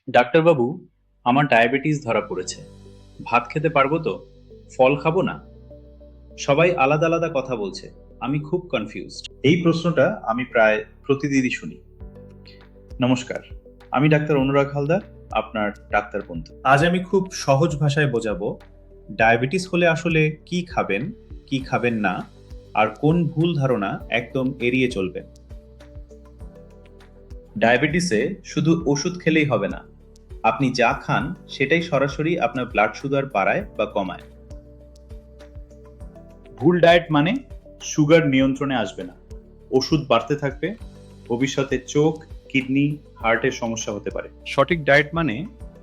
ডাক্তারবাবু, আমার ডায়াবেটিস ধরা পড়েছে। ভাত খেতে পারবো তো? ফল খাবো না? সবাই আলাদা আলাদা কথা বলছে। আমি খুব কনফিউজড। এই প্রশ্নটা আমি প্রায় প্রতিদিনই শুনি। নমস্কার, আমি ডাক্তার অনুরাগ হালদার, আপনার ডাক্তার বন্ধু। আজ আমি খুব সহজ ভাষায় বোঝাবো ডায়াবেটিস হলে আসলে কি খাবেন, কি খাবেন না, আর কোন ভুল ধারণা একদম এড়িয়ে চলবেন। ডায়াবেটিসে শুধু ওষুধ খেলেই হবে না। আপনি যা খান সেটাই সরাসরি আপনার ব্লাড সুগার বাড়ায় বা কমায়। ভুল ডায়েট মানে সুগার নিয়ন্ত্রণে আসবে না, ওষুধ বাড়তে থাকবে, ভবিষ্যতে চোখ, কিডনি, হার্টের সমস্যা হতে পারে। সঠিক ডায়েট মানে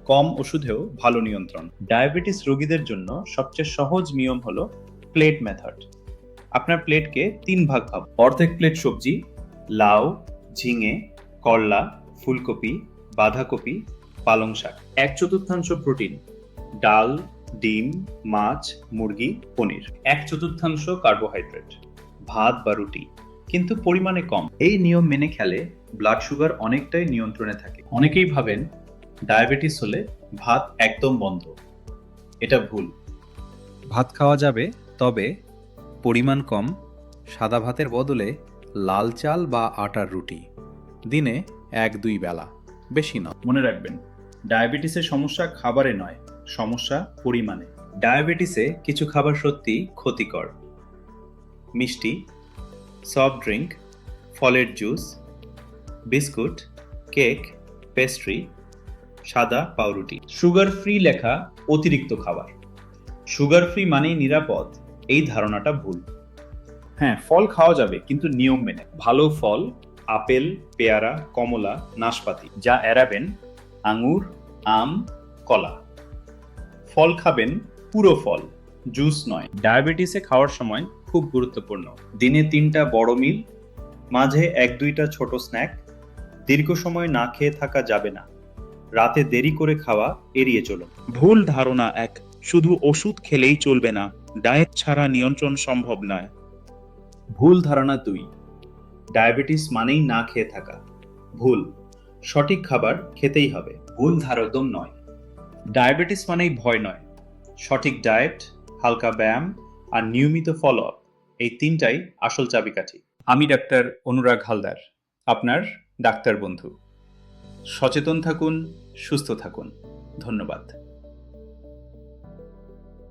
কম ওষুধেও ভালো নিয়ন্ত্রণ। ডায়াবেটিস রোগীদের জন্য সবচেয়ে সহজ নিয়ম হলো প্লেট মেথড। আপনার প্লেটকে 3 ভাগ ভাগ। অর্ধেক প্লেট সবজি, লাউ, ঝিঙে, করলা, ফুলকপি, বাঁধাকপি, পালং শাক। 1/4 প্রোটিন, ডাল, ডিম, মাছ, মুরগি, পনির। 1/4 কার্বোহাইড্রেট, ভাত বা রুটি, কিন্তু পরিমাণে কম। এই নিয়ম মেনে খেলে ব্লাড সুগার অনেকটাই নিয়ন্ত্রণে থাকে। অনেকেই ভাবেন ডায়াবেটিস হলে ভাত একদম বন্ধ। এটা ভুল। ভাত খাওয়া যাবে, তবে পরিমাণ কম। সাদা ভাতের বদলে লাল চাল বা আটার রুটি, দিনে 1-2 বেলা, বেশি নয়। মনে রাখবেন, ডায়াবেটিসের সমস্যা খাবারে নয়, সমস্যা পরিমাণে। ডায়াবেটিসে কিছু খাবার সত্যি ক্ষতিকর। মিষ্টি, সফট ড্রিঙ্ক, ফলের জুস, বিস্কুট, কেক, পেস্ট্রি, সাদা পাউরুটি। সুগার ফ্রি লেখা অতিরিক্ত খাবার। সুগার ফ্রি মানেই নিরাপদ, এই ধারণাটা ভুল। হ্যাঁ, ফল খাওয়া যাবে, কিন্তু নিয়ম মেনে। ভালো ফল আপেল, পেয়ারা, কমলা, নাশপাতি। যা এড়াবেন আঙুর, আম, কলা। ফল খাবেন পুরো ফল, জুস নয়। ডায়াবেটিসে খাওয়ার সময় খুব গুরুত্বপূর্ণ। দিনে 3টা বড় মিল, মাঝে 1-2টা ছোট স্ন্যাক। দীর্ঘ সময় না খেয়ে থাকা যাবে না। রাতে দেরি করে খাওয়া এড়িয়ে চলুন। ভুল ধারণা 1, শুধু ওষুধ খেলেই চলবে না, ডায়েট ছাড়া নিয়ন্ত্রণ সম্ভব নয়। ভুল ধারণা 2, ডায়াবেটিস মানেই না খেয়ে থাকা। ভুল, সঠিক খাবার খেতেই হবে। ভুল ধারণা নয়, ডায়াবেটিস মানেই ভয় নয়। সঠিক ডায়েট, হালকা ব্যায়াম আর নিয়মিত ফলো আপ, এই 3টাই আসল চাবিকাঠি। আমি ডাক্তার অনুরাগ হালদার, আপনার ডাক্তার বন্ধু। সচেতন থাকুন, সুস্থ থাকুন। ধন্যবাদ।